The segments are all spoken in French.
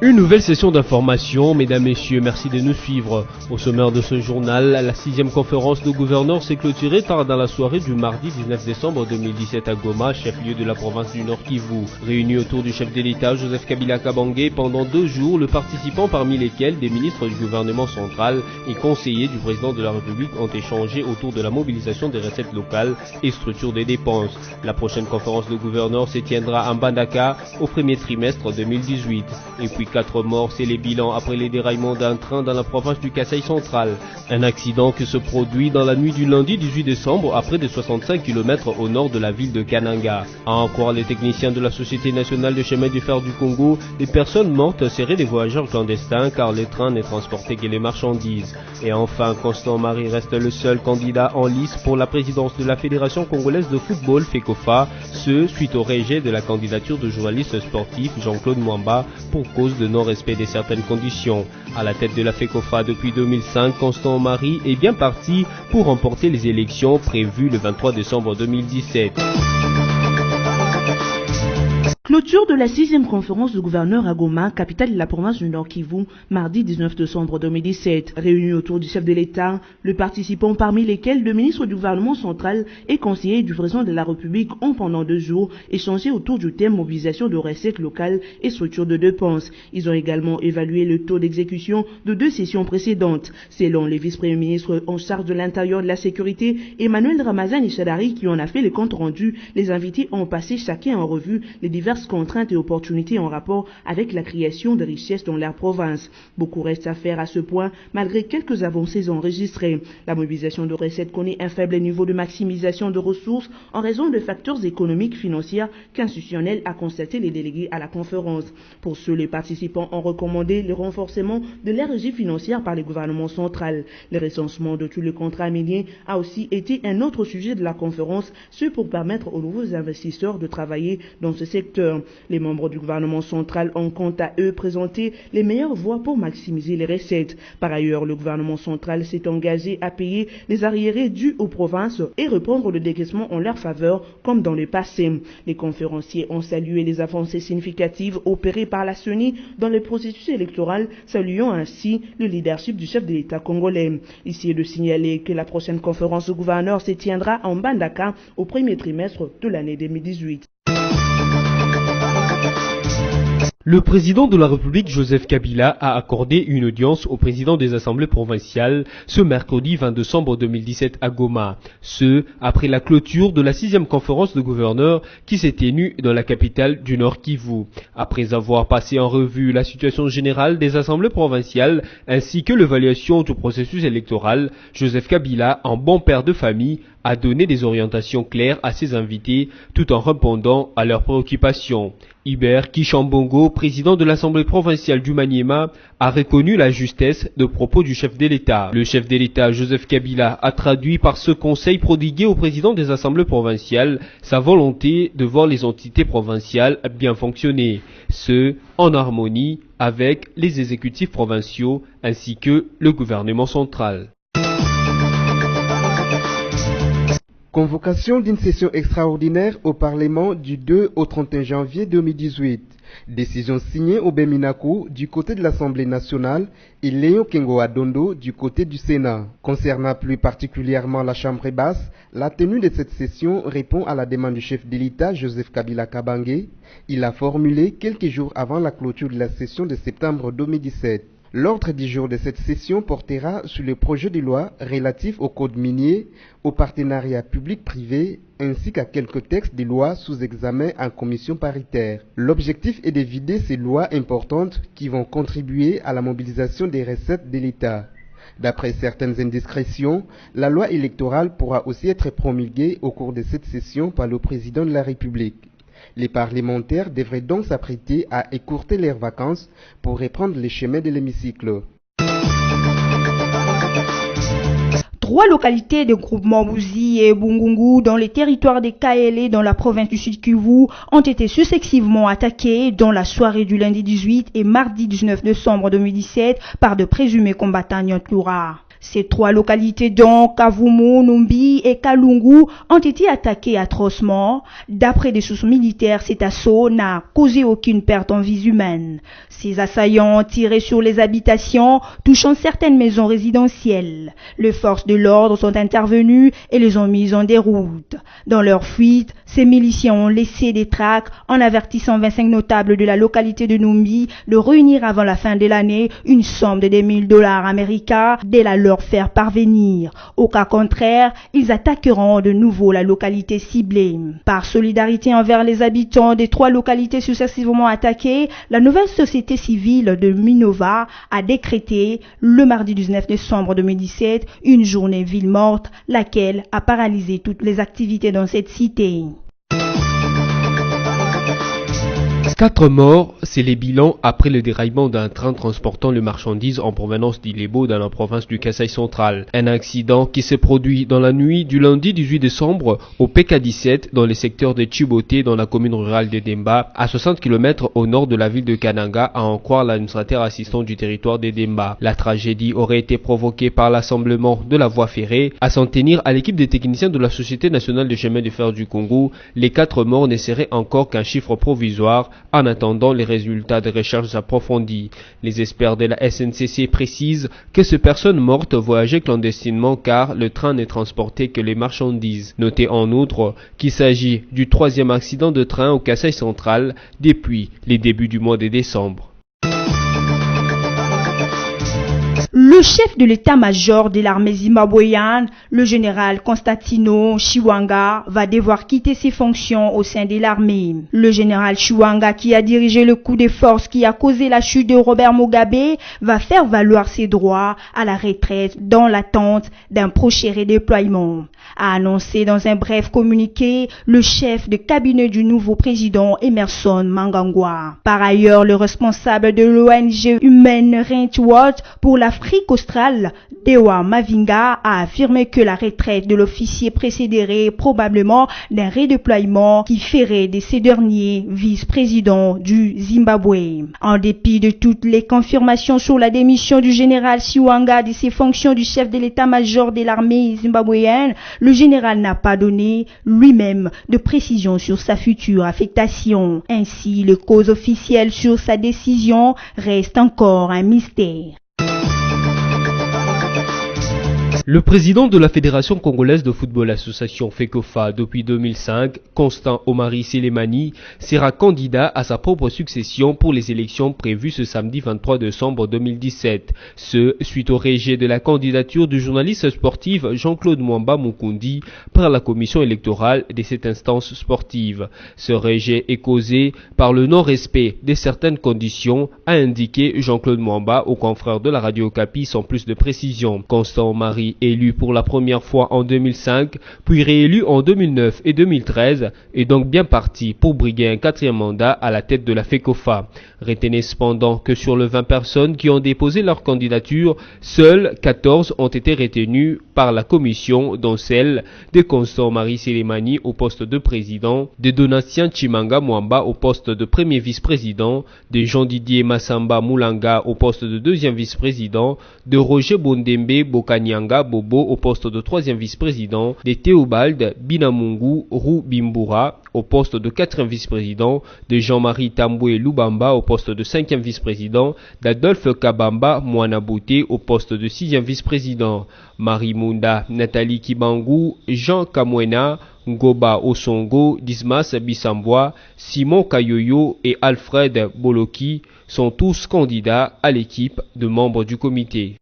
Une nouvelle session d'information, mesdames, messieurs, merci de nous suivre. Au sommaire de ce journal, la 6e conférence de gouverneurs s'est clôturée tard dans la soirée du mardi 19 décembre 2017 à Goma, chef-lieu de la province du Nord Kivu. Réunis autour du chef de l'État, Joseph Kabila Kabange, pendant 2 jours, le participant parmi lesquels des ministres du gouvernement central et conseillers du président de la République ont échangé autour de la mobilisation des recettes locales et structure des dépenses. La prochaine conférence de gouverneurs se tiendra à Mbandaka au premier trimestre 2018. Et puis 4 morts, c'est les bilans après les déraillements d'un train dans la province du Kasaï central. Un accident qui se produit dans la nuit du lundi 18 décembre à près de 65 km au nord de la ville de Kananga. À en croire les techniciens de la Société nationale de chemin de fer du Congo, les personnes mortes seraient des voyageurs clandestins car le train ne transportait que les marchandises. Et enfin, Constant Marie reste le seul candidat en lice pour la présidence de la Fédération congolaise de football FECOFA, ce suite au rejet de la candidature du journaliste sportif Jean-Claude Mwamba pour cause de non-respect de certaines conditions. À la tête de la FECOFA depuis 2005, Constant Marie est bien parti pour remporter les élections prévues le 23 décembre 2017. Clôture de la 6e conférence de gouverneurs à Goma, capitale de la province du Nord Kivu, mardi 19 décembre 2017. Réunis autour du chef de l'État, le participant parmi lesquels le ministre du gouvernement central et conseiller du président de la République ont pendant 2 jours échangé autour du thème mobilisation de recettes locales et structure de dépenses. Ils ont également évalué le taux d'exécution de 2 sessions précédentes. Selon les vice-premiers ministres en charge de l'intérieur de la sécurité, Emmanuel Ramazani Chadari, qui en a fait le compte rendu, les invités ont passé chacun en revue les diverses contraintes et opportunités en rapport avec la création de richesses dans leur province. Beaucoup reste à faire à ce point, malgré quelques avancées enregistrées. La mobilisation de recettes connaît un faible niveau de maximisation de ressources en raison de facteurs économiques, financiers qu'institutionnels, a constaté les délégués à la conférence. Pour ce, les participants ont recommandé le renforcement de la régie financière par le gouvernement central. Le recensement de tous les contrats miniers a aussi été un autre sujet de la conférence, ce pour permettre aux nouveaux investisseurs de travailler dans ce secteur. Les membres du gouvernement central ont quant à eux présenté les meilleures voies pour maximiser les recettes. Par ailleurs, le gouvernement central s'est engagé à payer les arriérés dus aux provinces et reprendre le décaissement en leur faveur comme dans le passé. Les conférenciers ont salué les avancées significatives opérées par la CENI dans le processus électoral, saluant ainsi le leadership du chef de l'État congolais. Ici est de signaler que la prochaine conférence de gouverneurs se tiendra en Mbandaka au premier trimestre de l'année 2018. Le président de la République, Joseph Kabila, a accordé une audience au président des assemblées provinciales ce mercredi 20 décembre 2017 à Goma. Ce, après la clôture de la 6e conférence de gouverneurs qui s'est tenue dans la capitale du Nord Kivu. Après avoir passé en revue la situation générale des assemblées provinciales ainsi que l'évaluation du processus électoral, Joseph Kabila, en bon père de famille, a donné des orientations claires à ses invités tout en répondant à leurs préoccupations. Hubert Kishambongo, président de l'Assemblée provinciale du Maniema, a reconnu la justesse de propos du chef de l'État. Le chef de l'État, Joseph Kabila, a traduit par ce conseil prodigué au président des assemblées provinciales sa volonté de voir les entités provinciales bien fonctionner, ce en harmonie avec les exécutifs provinciaux ainsi que le gouvernement central. Convocation d'une session extraordinaire au Parlement du 2 au 31 janvier 2018. Décision signée au Beminaku du côté de l'Assemblée nationale et Léo Kengo Adondo du côté du Sénat. Concernant plus particulièrement la Chambre basse, la tenue de cette session répond à la demande du chef de l'État Joseph Kabila Kabange. Il a formulé quelques jours avant la clôture de la session de septembre 2017. L'ordre du jour de cette session portera sur le projet de loi relatif au code minier, au partenariat public-privé, ainsi qu'à quelques textes de loi sous examen en commission paritaire. L'objectif est de vider ces lois importantes qui vont contribuer à la mobilisation des recettes de l'État. D'après certaines indiscrétions, la loi électorale pourra aussi être promulguée au cours de cette session par le président de la République. Les parlementaires devraient donc s'apprêter à écourter leurs vacances pour reprendre les chemins de l'hémicycle. 3 localités de groupement Bouzi et Bungungu dans les territoires des Kaélé dans la province du Sud Kivu ont été successivement attaquées dans la soirée du lundi 18 et mardi 19 décembre 2017 par de présumés combattants Nyantura. Ces 3 localités donc, Kavumu, Numbi et Kalungu, ont été attaquées atrocement. D'après des sources militaires, cet assaut n'a causé aucune perte en vies humaines. Ces assaillants ont tiré sur les habitations, touchant certaines maisons résidentielles. Les forces de l'ordre sont intervenues et les ont mises en déroute. Dans leur fuite, ces miliciens ont laissé des traques en avertissant 25 notables de la localité de Numbi de réunir avant la fin de l'année une somme de $10 000 américains dès la leur faire parvenir. Au cas contraire, ils attaqueront de nouveau la localité ciblée. Par solidarité envers les habitants des 3 localités successivement attaquées, la nouvelle société civile de Minova a décrété le mardi 19 décembre 2017 une journée ville morte, laquelle a paralysé toutes les activités dans cette cité. 4 morts, c'est les bilans après le déraillement d'un train transportant le marchandise en provenance d'Ilebo dans la province du Kasaï central. Un accident qui s'est produit dans la nuit du lundi 18 décembre au PK17 dans le secteur de Chiboté dans la commune rurale de Demba, à 60 km au nord de la ville de Kananga, à en croire l'administrateur assistant du territoire de Demba. La tragédie aurait été provoquée par l'assemblement de la voie ferrée. À s'en tenir à l'équipe des techniciens de la Société nationale de chemin de fer du Congo, les 4 morts ne seraient encore qu'un chiffre provisoire en attendant les résultats des recherches approfondies. Les experts de la SNCC précisent que ces personnes mortes voyageaient clandestinement car le train ne transportait que les marchandises. Notez en outre qu'il s'agit du 3e accident de train au Kasaï central depuis les débuts du mois de décembre. Le chef de l'état-major de l'armée zimbabwéenne, le général Constantino Chiwanga, va devoir quitter ses fonctions au sein de l'armée. Le général Chiwanga, qui a dirigé le coup de force qui a causé la chute de Robert Mugabe, va faire valoir ses droits à la retraite dans l'attente d'un prochain redéploiement, a annoncé dans un bref communiqué le chef de cabinet du nouveau président Emerson Mnangagwa. Par ailleurs, le responsable de l'ONG Human Rights Watch pour l'Afrique australe, Dewa Mavinga, a affirmé que la retraite de l'officier précéderait probablement d'un redéploiement qui ferait de ces derniers vice-présidents du Zimbabwe. En dépit de toutes les confirmations sur la démission du général Chiwanga de ses fonctions du chef de l'état-major de l'armée zimbabwéenne, le général n'a pas donné lui-même de précision sur sa future affectation. Ainsi, les causes officielles sur sa décision restent encore un mystère. Le président de la Fédération congolaise de football association FECOFA depuis 2005, Constant Omari Selemani, sera candidat à sa propre succession pour les élections prévues ce samedi 23 décembre 2017. Ce, suite au rejet de la candidature du journaliste sportif Jean-Claude Mwamba Mukundi par la commission électorale de cette instance sportive. Ce rejet est causé par le non-respect de certaines conditions, a indiqué Jean-Claude Mwamba aux confrères de la radio Okapi sans plus de précision. Constant Omari, élu pour la première fois en 2005, puis réélu en 2009 et 2013, est donc bien parti pour briguer un 4e mandat à la tête de la FECOFA. Retenez cependant que sur les 20 personnes qui ont déposé leur candidature, seules 14 ont été retenues par la commission, dont celle de Constant Omari Selemani au poste de président, de Donatien Chimanga Mwamba au poste de premier vice-président, de Jean-Didier Massamba Moulanga au poste de 2e vice-président, de Roger Bondembe Bokanyanga Bobo au poste de 3e vice-président, de Théobald Binamungu Rou Bimbura au poste de 4e vice-président, de Jean-Marie Tamboué Lubamba au poste de 5e vice-président, d'Adolphe Kabamba Mwanabouté au poste de 6e vice-président, Marie Munda, Nathalie Kibangu, Jean Kamwena, Ngoba Osongo, Dismas Bissambois, Simon Kayoyo et Alfred Boloki sont tous candidats à l'équipe de membres du comité.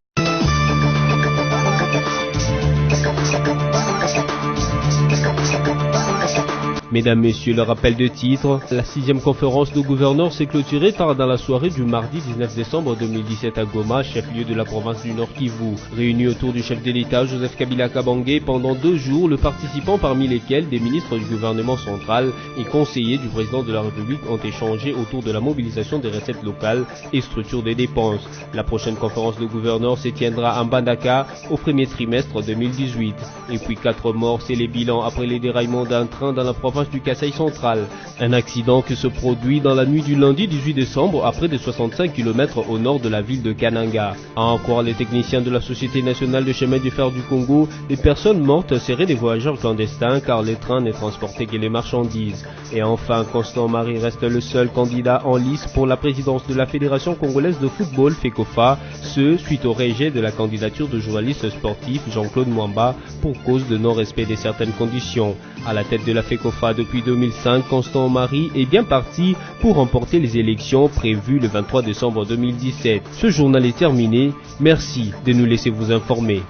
Mesdames, Messieurs, le rappel de titre, la 6e conférence de gouverneurs s'est clôturée tard dans la soirée du mardi 19 décembre 2017 à Goma, chef-lieu de la province du Nord Kivu. Réunis autour du chef de l'État, Joseph Kabila Kabange, pendant 2 jours, le participant parmi lesquels des ministres du gouvernement central et conseillers du président de la République ont échangé autour de la mobilisation des recettes locales et structures des dépenses. La prochaine conférence de gouverneurs se tiendra à Mbandaka au premier trimestre 2018. Et puis 4 morts, c'est les bilans après les déraillements d'un train dans la province province du Kasaï central. Un accident qui se produit dans la nuit du lundi 18 décembre à près de 65 km au nord de la ville de Kananga. À en croire les techniciens de la Société nationale de chemin de fer du Congo, les personnes mortes seraient des voyageurs clandestins car les trains ne transportaient que les marchandises. Et enfin, Constant Marie reste le seul candidat en lice pour la présidence de la Fédération congolaise de football FECOFA, ce suite au rejet de la candidature de journaliste sportif Jean-Claude Mwamba pour cause de non-respect de certaines conditions. À la tête de la FECOFA depuis 2005, Constant Marie est bien parti pour remporter les élections prévues le 23 décembre 2017. Ce journal est terminé. Merci de nous laisser vous informer.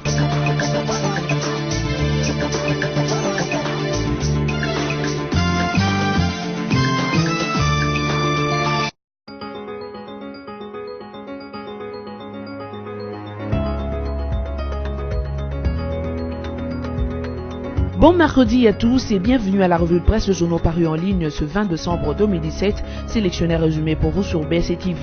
Bon mercredi à tous et bienvenue à la revue de presse de journaux parus en ligne ce 20 décembre 2017, sélectionné résumé pour vous sur BSC TV.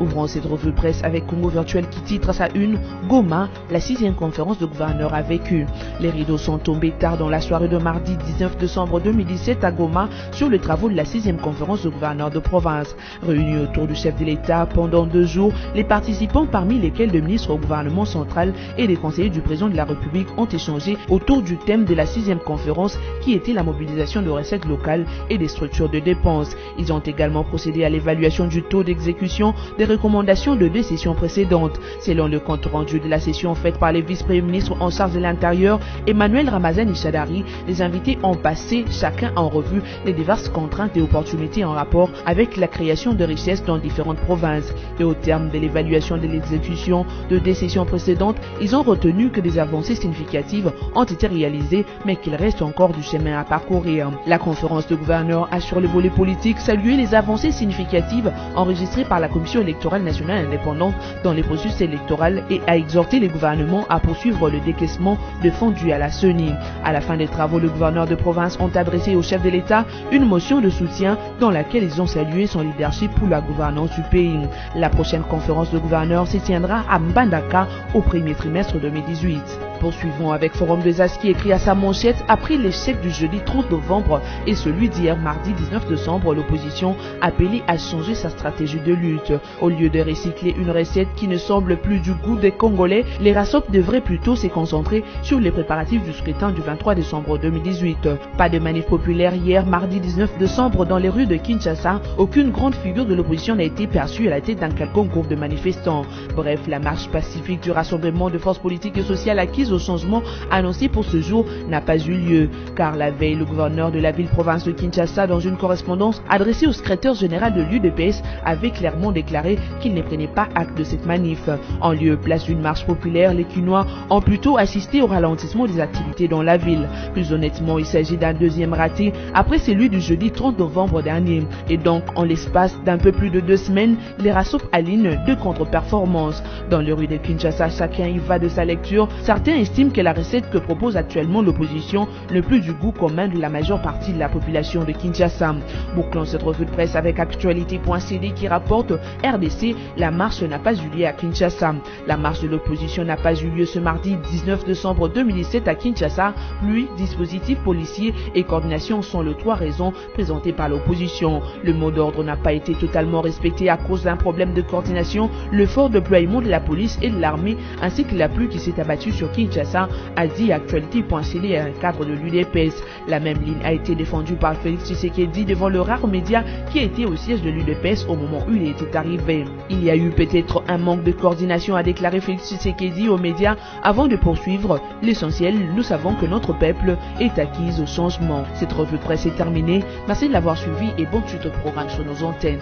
Ouvrons cette revue de presse avec Congo Virtuel qui titre à sa une « Goma, la 6e conférence de gouverneurs a vécu ». Les rideaux sont tombés tard dans la soirée de mardi 19 décembre 2017 à Goma sur les travaux de la 6e conférence de gouverneurs de province. Réunis autour du chef de l'État pendant 2 jours, les participants parmi lesquels le ministre au gouvernement central et les conseillers du président de la République ont échangé autour du thème de la 6e conférence qui était la mobilisation de recettes locales et des structures de dépenses. Ils ont également procédé à l'évaluation du taux d'exécution des recommandations de 2 sessions précédentes. Selon le compte rendu de la session faite par les vice-premiers ministres en charge de l'Intérieur, Emmanuel Ramazani Shadari, les invités ont passé chacun en revue les diverses contraintes et opportunités en rapport avec la création de richesses dans différentes provinces. Et au terme de l'évaluation de l'exécution de 2 sessions précédentes, ils ont retenu que des avancées significatives ont été réalisées, mais qu'il reste encore du chemin à parcourir. La conférence de gouverneurs a sur le volet politique salué les avancées significatives enregistrées par la Commission électorale nationale indépendante dans les processus électoraux et a exhorté les gouvernements à poursuivre le décaissement de fonds dus à la CENI. À la fin des travaux, les gouverneurs de province ont adressé au chef de l'État une motion de soutien dans laquelle ils ont salué son leadership pour la gouvernance du pays. La prochaine conférence de gouverneurs se tiendra à Mbandaka au premier trimestre 2018. Poursuivons avec Forum des As qui écrit à sa manchette « Après l'échec du jeudi 30 novembre et celui d'hier mardi 19 décembre, l'opposition appelée à changer sa stratégie de lutte. Au lieu de recycler une recette qui ne semble plus du goût des Congolais, les RASOP devraient plutôt se concentrer sur les préparatifs du scrutin du 23 décembre 2018. Pas de manif populaire hier mardi 19 décembre dans les rues de Kinshasa. Aucune grande figure de l'opposition n'a été perçue à la tête d'un quelconque groupe de manifestants. Bref, la marche pacifique du rassemblement de forces politiques et sociales acquises au changement annoncé pour ce jour n'a pas eu lieu, car la veille, le gouverneur de la ville-province de Kinshasa, dans une correspondance adressée au secrétaire général de l'UDPS, avait clairement déclaré qu'il ne prenait pas acte de cette manif. En lieu place d'une marche populaire, les Kinois ont plutôt assisté au ralentissement des activités dans la ville. Plus honnêtement, il s'agit d'un deuxième raté après celui du jeudi 30 novembre dernier. Et donc, en l'espace d'un peu plus de 2 semaines, les RASOP alignent 2 contre-performances. Dans les rues de Kinshasa, chacun y va de sa lecture. Certains estiment que la recette que propose actuellement l'opposition n'est plus du goût commun de la majeure partie de la population de Kinshasa. Bouclons cette revue de presse avec actualité.cd qui rapporte RDC, la marche n'a pas eu lieu à Kinshasa. La marche de l'opposition n'a pas eu lieu ce mardi 19 décembre 2017 à Kinshasa. Pluie, dispositifs policiers et coordination sont les 3 raisons présentées par l'opposition. Le mot d'ordre n'a pas été totalement respecté à cause d'un problème de coordination, le fort déploiement de la police et de l'armée ainsi que la pluie qui s'est abattue sur Kinshasa, a dit actualité.cd à un cadre de l'UDPS. La même ligne a été défendue par Félix Tshisekedi devant le rare média qui était au siège de l'UDPS au moment où il était arrivé. Il y a eu peut-être un manque de coordination, a déclaré Félix Tshisekedi aux médias avant de poursuivre. L'essentiel, nous savons que notre peuple est acquis au changement. Cette revue de presse est terminée. Merci de l'avoir suivi et bonne suite au programme sur nos antennes.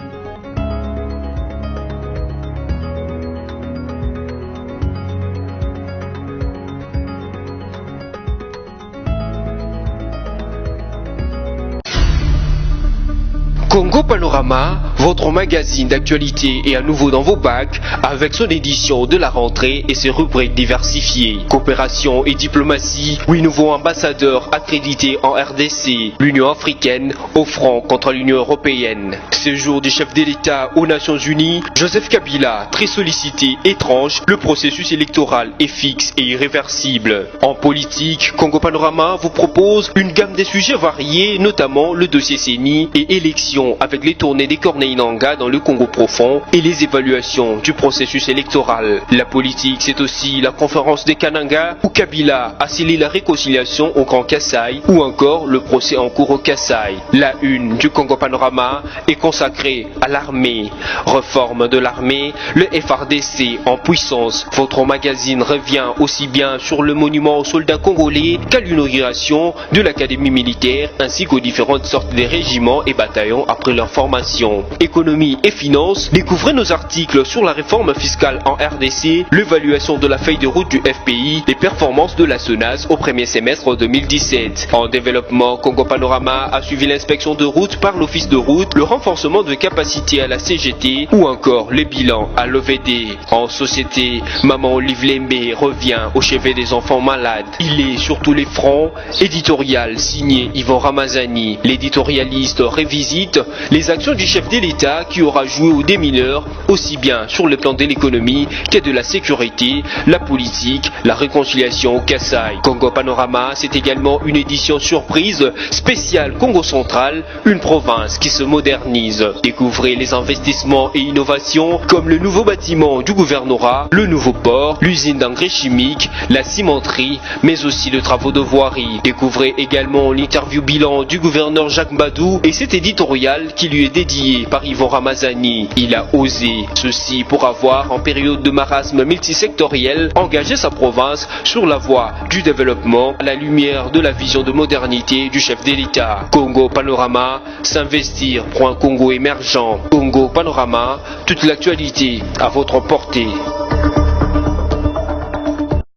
Congo Panorama, votre magazine d'actualité est à nouveau dans vos bacs avec son édition de la rentrée et ses rubriques diversifiées. Coopération et diplomatie, 8 nouveaux ambassadeurs accrédités en RDC, l'Union africaine au front contre l'Union européenne. Séjour du chef de l'État aux Nations Unies, Joseph Kabila, très sollicité, étrange, le processus électoral est fixe et irréversible. En politique, Congo Panorama vous propose une gamme de sujets variés, notamment le dossier CENI et élections avec les tournées des Corneilles Nangaa dans le Congo profond et les évaluations du processus électoral. La politique, c'est aussi la conférence des Kananga où Kabila a scellé la réconciliation au Grand Kassai ou encore le procès en cours au Kassai. La une du Congo Panorama est consacrée à l'armée. Réforme de l'armée, le FARDC en puissance. Votre magazine revient aussi bien sur le monument aux soldats congolais qu'à l'inauguration de l'académie militaire ainsi qu'aux différentes sortes de régiments et bataillons après leur formation. Économie et finances, découvrez nos articles sur la réforme fiscale en RDC, l'évaluation de la feuille de route du FPI, les performances de la SONAS au premier semestre 2017. En développement, Congo Panorama a suivi l'inspection de route par l'office de route, le renforcement de capacité à la CGT ou encore le bilan à l'OVD. En société, Maman Olive Lembe revient au chevet des enfants malades. Il est sur tous les fronts, éditorial signé Yvon Ramazani. L'éditorialiste révisite les actions du chef de l'État qui aura joué aux démineurs aussi bien sur le plan de l'économie que de la sécurité, la politique, la réconciliation au Kassai. Congo Panorama, c'est également une édition surprise spéciale Congo Central, une province qui se modernise. Découvrez les investissements et innovations comme le nouveau bâtiment du gouvernorat, le nouveau port, l'usine d'engrais chimiques, la cimenterie, mais aussi les travaux de voirie. Découvrez également l'interview bilan du gouverneur Jacques Mbadou et cet éditorial qui lui est dédié par Yvon Ramazani. Il a osé ceci pour avoir, en période de marasme multisectoriel, engagé sa province sur la voie du développement à la lumière de la vision de modernité du chef de l'État. Congo Panorama, s'investir pour un Congo émergent. Congo Panorama, toute l'actualité à votre portée.